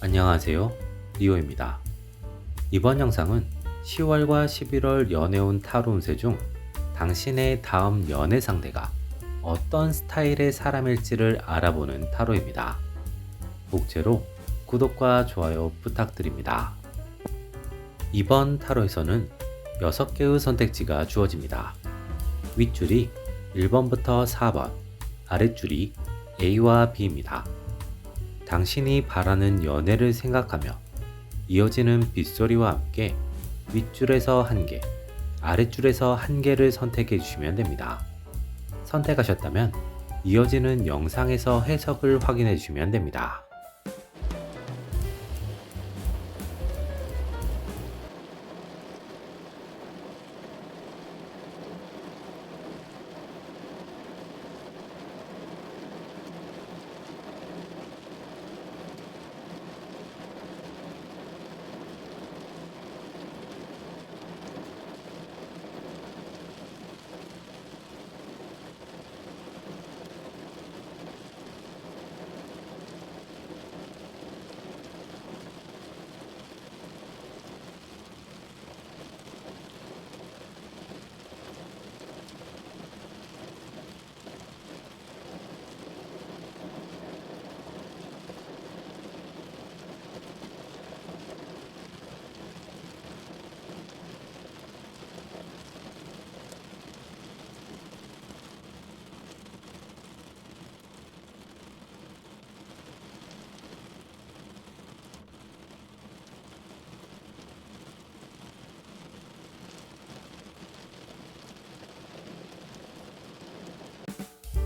안녕하세요. 리오입니다. 이번 영상은 10월과 11월 연애운 타로 운세 중 당신의 다음 연애 상대가 어떤 스타일의 사람일지를 알아보는 타로입니다. 복제로 구독과 좋아요 부탁드립니다. 이번 타로에서는 6개의 선택지가 주어집니다. 윗줄이 1번부터 4번, 아랫줄이 A와 B입니다. 당신이 바라는 연애를 생각하며 이어지는 빗소리와 함께 윗줄에서 1개, 아랫줄에서 1개를 선택해 주시면 됩니다. 선택하셨다면 이어지는 영상에서 해석을 확인해 주시면 됩니다.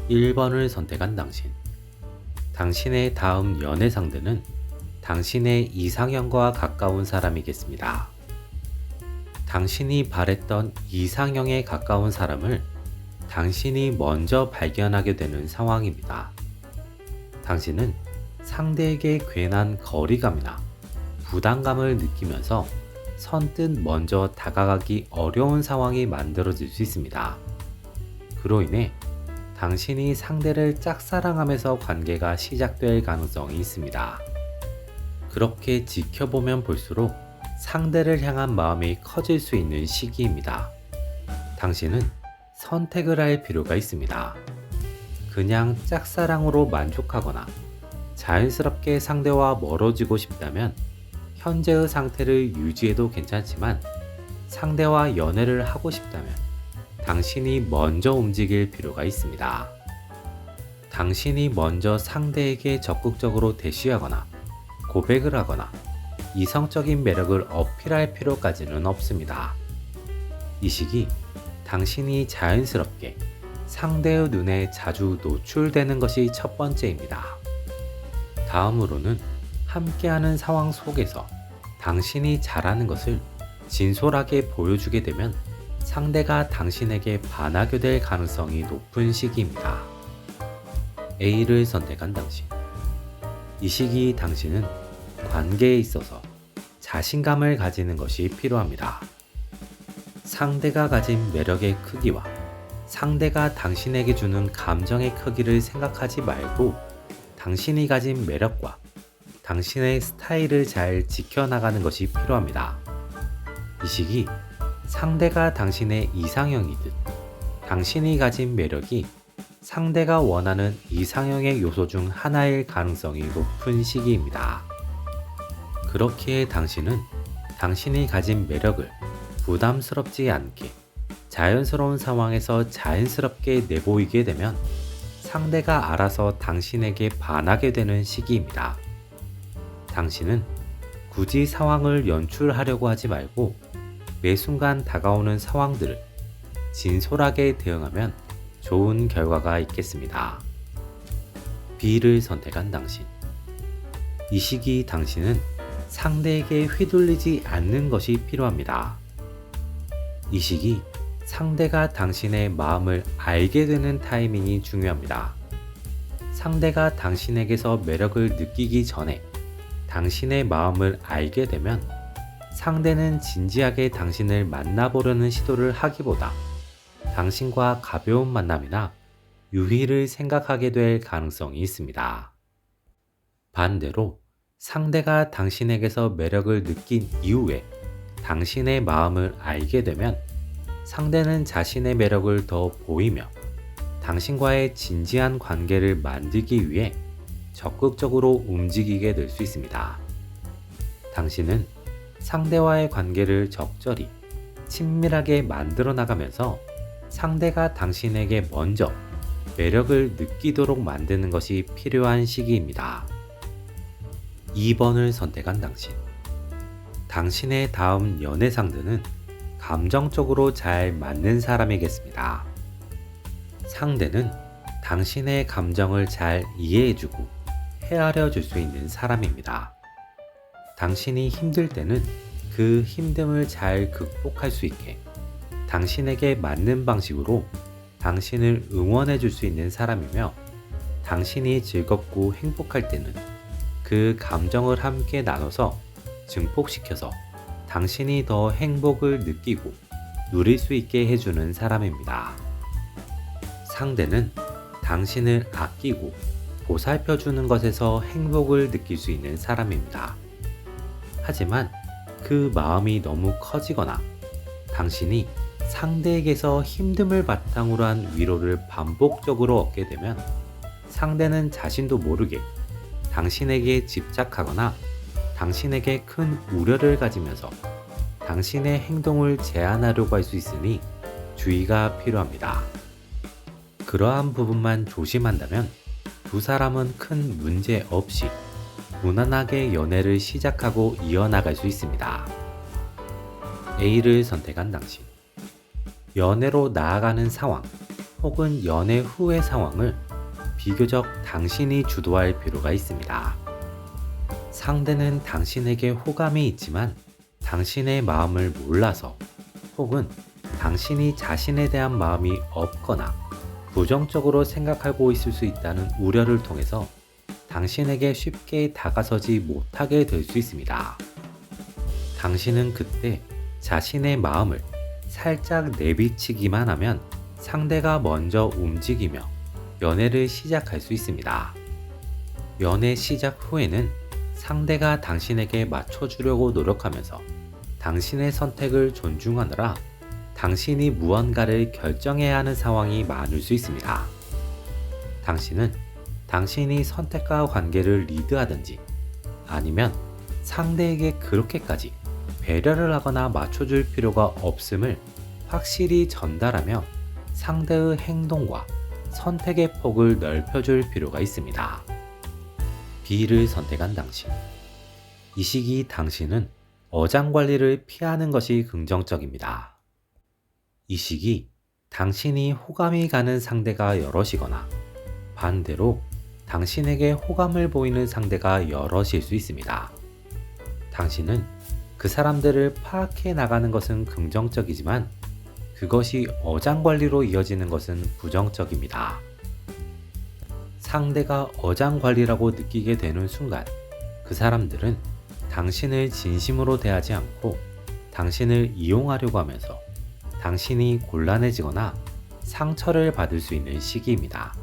1번을 선택한 당신. 당신의 다음 연애 상대는 당신의 이상형과 가까운 사람이겠습니다. 당신이 바랬던 이상형에 가까운 사람을 당신이 먼저 발견하게 되는 상황입니다. 당신은 상대에게 괜한 거리감이나 부담감을 느끼면서 선뜻 먼저 다가가기 어려운 상황이 만들어질 수 있습니다. 그로 인해 당신이 상대를 짝사랑하면서 관계가 시작될 가능성이 있습니다. 그렇게 지켜보면 볼수록 상대를 향한 마음이 커질 수 있는 시기입니다. 당신은 선택을 할 필요가 있습니다. 그냥 짝사랑으로 만족하거나 자연스럽게 상대와 멀어지고 싶다면 현재의 상태를 유지해도 괜찮지만 상대와 연애를 하고 싶다면 당신이 먼저 움직일 필요가 있습니다. 당신이 먼저 상대에게 적극적으로 대시하거나 고백을 하거나 이성적인 매력을 어필할 필요까지는 없습니다. 이 시기 당신이 자연스럽게 상대의 눈에 자주 노출되는 것이 첫 번째입니다. 다음으로는 함께하는 상황 속에서 당신이 잘하는 것을 진솔하게 보여주게 되면 상대가 당신에게 반하게 될 가능성이 높은 시기입니다. A를 선택한 당신. 이 시기 당신은 관계에 있어서 자신감을 가지는 것이 필요합니다. 상대가 가진 매력의 크기와 상대가 당신에게 주는 감정의 크기를 생각하지 말고 당신이 가진 매력과 당신의 스타일을 잘 지켜나가는 것이 필요합니다. 이 시기 상대가 당신의 이상형이듯 당신이 가진 매력이 상대가 원하는 이상형의 요소 중 하나일 가능성이 높은 시기입니다. 그렇기에 당신은 당신이 가진 매력을 부담스럽지 않게 자연스러운 상황에서 자연스럽게 내보이게 되면 상대가 알아서 당신에게 반하게 되는 시기입니다. 당신은 굳이 상황을 연출하려고 하지 말고 매 순간 다가오는 상황들을 진솔하게 대응하면 좋은 결과가 있겠습니다. B를 선택한 당신. 이 시기 당신은 상대에게 휘둘리지 않는 것이 필요합니다. 이 시기 상대가 당신의 마음을 알게 되는 타이밍이 중요합니다. 상대가 당신에게서 매력을 느끼기 전에 당신의 마음을 알게 되면 상대는 진지하게 당신을 만나보려는 시도를 하기보다 당신과 가벼운 만남이나 유희를 생각하게 될 가능성이 있습니다. 반대로 상대가 당신에게서 매력을 느낀 이후에 당신의 마음을 알게 되면 상대는 자신의 매력을 더 보이며 당신과의 진지한 관계를 만들기 위해 적극적으로 움직이게 될 수 있습니다. 당신은 상대와의 관계를 적절히 친밀하게 만들어 나가면서 상대가 당신에게 먼저 매력을 느끼도록 만드는 것이 필요한 시기입니다. 2번을 선택한 당신. 당신의 다음 연애 상대는 감정적으로 잘 맞는 사람이겠습니다. 상대는 당신의 감정을 잘 이해해주고 헤아려 줄 수 있는 사람입니다. 당신이 힘들 때는 그 힘듦을 잘 극복할 수 있게 당신에게 맞는 방식으로 당신을 응원해 줄 수 있는 사람이며, 당신이 즐겁고 행복할 때는 그 감정을 함께 나눠서 증폭시켜서 당신이 더 행복을 느끼고 누릴 수 있게 해주는 사람입니다. 상대는 당신을 아끼고 보살펴주는 것에서 행복을 느낄 수 있는 사람입니다. 하지만 그 마음이 너무 커지거나 당신이 상대에게서 힘듦을 바탕으로 한 위로를 반복적으로 얻게 되면 상대는 자신도 모르게 당신에게 집착하거나 당신에게 큰 우려를 가지면서 당신의 행동을 제한하려고 할 수 있으니 주의가 필요합니다. 그러한 부분만 조심한다면 두 사람은 큰 문제 없이 무난하게 연애를 시작하고 이어나갈 수 있습니다. A를 선택한 당신. 연애로 나아가는 상황 혹은 연애 후의 상황을 비교적 당신이 주도할 필요가 있습니다. 상대는 당신에게 호감이 있지만 당신의 마음을 몰라서, 혹은 당신이 자신에 대한 마음이 없거나 부정적으로 생각하고 있을 수 있다는 우려를 통해서 당신에게 쉽게 다가서지 못하게 될 수 있습니다. 당신은 그때 자신의 마음을 살짝 내비치기만 하면 상대가 먼저 움직이며 연애를 시작할 수 있습니다. 연애 시작 후에는 상대가 당신에게 맞춰주려고 노력하면서 당신의 선택을 존중하느라 당신이 무언가를 결정해야 하는 상황이 많을 수 있습니다. 당신은 당신이 선택과 관계를 리드하든지 아니면 상대에게 그렇게까지 배려를 하거나 맞춰줄 필요가 없음을 확실히 전달하며 상대의 행동과 선택의 폭을 넓혀줄 필요가 있습니다. B를 선택한 당신. 이 시기 당신은 어장관리를 피하는 것이 긍정적입니다. 이 시기 당신이 호감이 가는 상대가 여럿이거나 반대로 당신에게 호감을 보이는 상대가 여럿일 수 있습니다. 당신은 그 사람들을 파악해 나가는 것은 긍정적이지만 그것이 어장관리로 이어지는 것은 부정적입니다. 상대가 어장관리라고 느끼게 되는 순간 그 사람들은 당신을 진심으로 대하지 않고 당신을 이용하려고 하면서 당신이 곤란해지거나 상처를 받을 수 있는 시기입니다.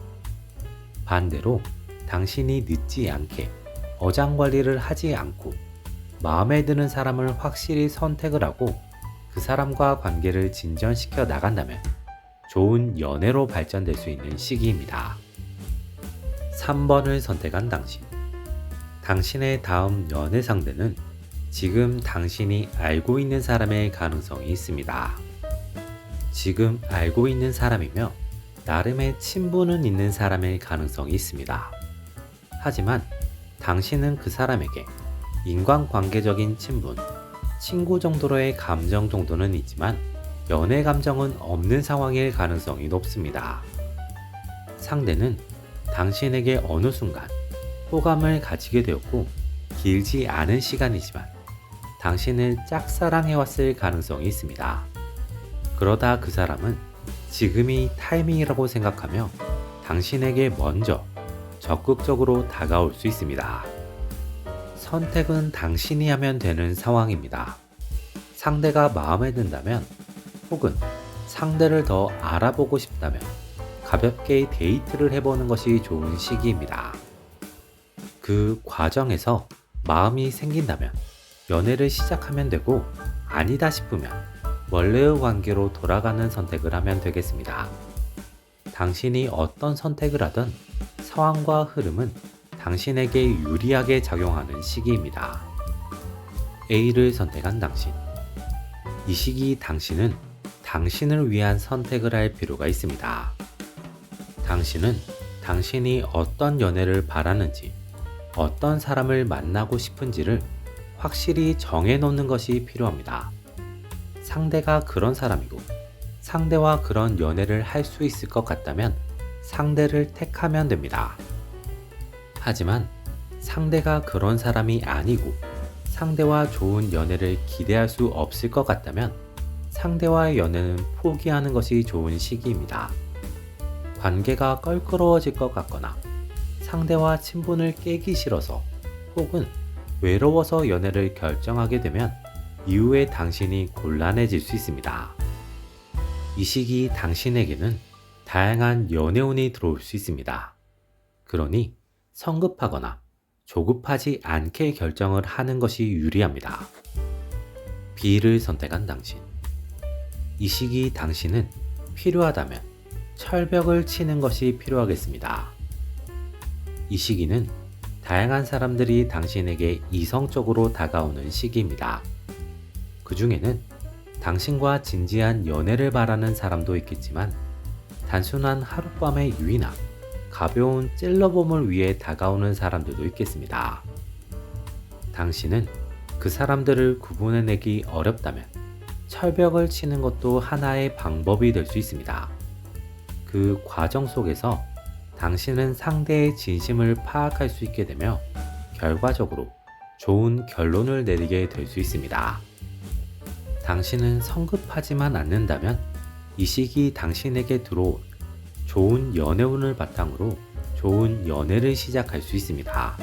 반대로 당신이 늦지 않게 어장관리를 하지 않고 마음에 드는 사람을 확실히 선택을 하고 그 사람과 관계를 진전시켜 나간다면 좋은 연애로 발전될 수 있는 시기입니다. 3번을 선택한 당신. 당신의 다음 연애 상대는 지금 당신이 알고 있는 사람의 가능성이 있습니다. 지금 알고 있는 사람이며 나름의 친분은 있는 사람의 가능성이 있습니다. 하지만 당신은 그 사람에게 인간관계적인 친분, 친구 정도로의 감정 정도는 있지만 연애 감정은 없는 상황일 가능성이 높습니다. 상대는 당신에게 어느 순간 호감을 가지게 되었고 길지 않은 시간이지만 당신을 짝사랑해왔을 가능성이 있습니다. 그러다 그 사람은 지금이 타이밍이라고 생각하며 당신에게 먼저 적극적으로 다가올 수 있습니다. 선택은 당신이 하면 되는 상황입니다. 상대가 마음에 든다면 혹은 상대를 더 알아보고 싶다면 가볍게 데이트를 해보는 것이 좋은 시기입니다. 그 과정에서 마음이 생긴다면 연애를 시작하면 되고, 아니다 싶으면 원래의 관계로 돌아가는 선택을 하면 되겠습니다. 당신이 어떤 선택을 하든 상황과 흐름은 당신에게 유리하게 작용하는 시기입니다. A를 선택한 당신. 이 시기 당신은 당신을 위한 선택을 할 필요가 있습니다. 당신은 당신이 어떤 연애를 바라는지, 어떤 사람을 만나고 싶은지를 확실히 정해놓는 것이 필요합니다. 상대가 그런 사람이고 상대와 그런 연애를 할 수 있을 것 같다면 상대를 택하면 됩니다. 하지만 상대가 그런 사람이 아니고 상대와 좋은 연애를 기대할 수 없을 것 같다면 상대와의 연애는 포기하는 것이 좋은 시기입니다. 관계가 껄끄러워질 것 같거나 상대와 친분을 깨기 싫어서 혹은 외로워서 연애를 결정하게 되면 이후에 당신이 곤란해질 수 있습니다. 이 시기 당신에게는 다양한 연애운이 들어올 수 있습니다. 그러니 성급하거나 조급하지 않게 결정을 하는 것이 유리합니다. B를 선택한 당신. 이 시기 당신은 필요하다면 철벽을 치는 것이 필요하겠습니다. 이 시기는 다양한 사람들이 당신에게 이성적으로 다가오는 시기입니다. 그 중에는 당신과 진지한 연애를 바라는 사람도 있겠지만 단순한 하룻밤의 유의나 가벼운 찔러봄을 위해 다가오는 사람들도 있겠습니다. 당신은 그 사람들을 구분해내기 어렵다면 철벽을 치는 것도 하나의 방법이 될 수 있습니다. 그 과정 속에서 당신은 상대의 진심을 파악할 수 있게 되며 결과적으로 좋은 결론을 내리게 될 수 있습니다. 당신은 성급하지만 않는다면 이 시기 당신에게 들어온 좋은 연애운을 바탕으로 좋은 연애를 시작할 수 있습니다.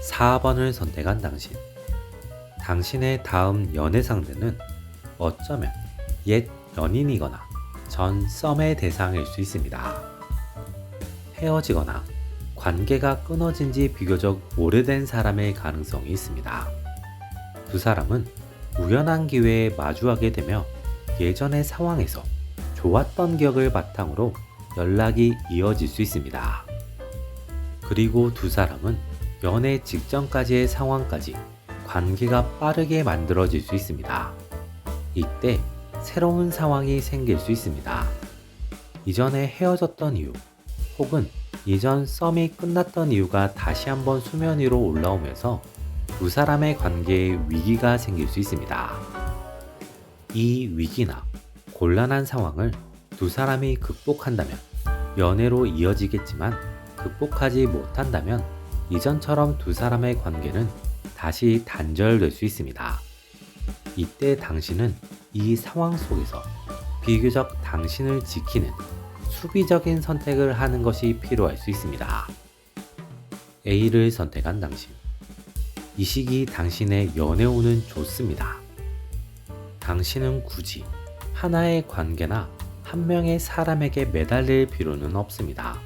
4번을 선택한 당신. 당신의 다음 연애 상대는 어쩌면 옛 연인이거나 전 썸의 대상일 수 있습니다. 헤어지거나 관계가 끊어진 지 비교적 오래된 사람의 가능성이 있습니다. 두 사람은 우연한 기회에 마주하게 되며 예전의 상황에서 좋았던 기억을 바탕으로 연락이 이어질 수 있습니다. 그리고 두 사람은 연애 직전까지의 상황까지 관계가 빠르게 만들어질 수 있습니다. 이때 새로운 상황이 생길 수 있습니다. 이전에 헤어졌던 이유 혹은 이전 썸이 끝났던 이유가 다시 한번 수면 위로 올라오면서 두 사람의 관계에 위기가 생길 수 있습니다. 이 위기나 곤란한 상황을 두 사람이 극복한다면 연애로 이어지겠지만 극복하지 못한다면 이전처럼 두 사람의 관계는 다시 단절될 수 있습니다. 이때 당신은 이 상황 속에서 비교적 당신을 지키는 수비적인 선택을 하는 것이 필요할 수 있습니다. A를 선택한 당신. 이 시기 당신의 연애운은 좋습니다. 당신은 굳이 하나의 관계나 한 명의 사람에게 매달릴 필요는 없습니다.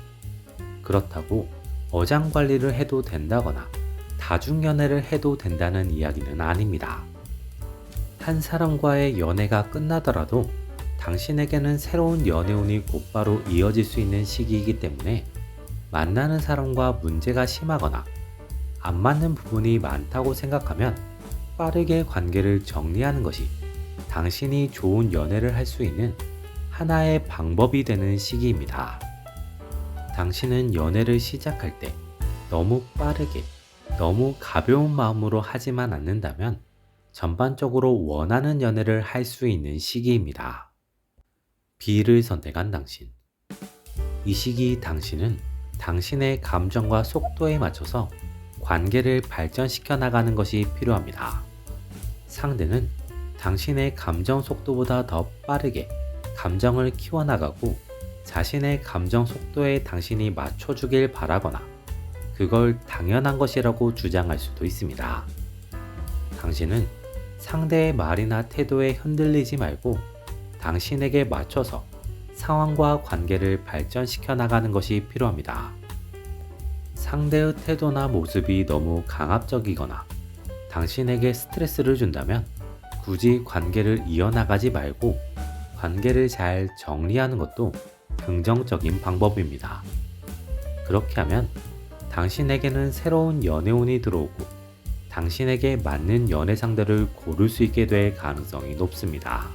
그렇다고 어장관리를 해도 된다거나 다중연애를 해도 된다는 이야기는 아닙니다. 한 사람과의 연애가 끝나더라도 당신에게는 새로운 연애운이 곧바로 이어질 수 있는 시기이기 때문에 만나는 사람과 문제가 심하거나 안 맞는 부분이 많다고 생각하면 빠르게 관계를 정리하는 것이 당신이 좋은 연애를 할 수 있는 하나의 방법이 되는 시기입니다. 당신은 연애를 시작할 때 너무 빠르게, 너무 가벼운 마음으로 하지만 않는다면 전반적으로 원하는 연애를 할 수 있는 시기입니다. B를 선택한 당신. 이 시기 당신은 당신의 감정과 속도에 맞춰서 관계를 발전시켜 나가는 것이 필요합니다. 상대는 당신의 감정 속도보다 더 빠르게 감정을 키워나가고 자신의 감정 속도에 당신이 맞춰주길 바라거나 그걸 당연한 것이라고 주장할 수도 있습니다. 당신은 상대의 말이나 태도에 흔들리지 말고 당신에게 맞춰서 상황과 관계를 발전시켜 나가는 것이 필요합니다. 상대의 태도나 모습이 너무 강압적이거나 당신에게 스트레스를 준다면 굳이 관계를 이어나가지 말고 관계를 잘 정리하는 것도 긍정적인 방법입니다. 그렇게 하면 당신에게는 새로운 연애운이 들어오고 당신에게 맞는 연애 상대를 고를 수 있게 될 가능성이 높습니다.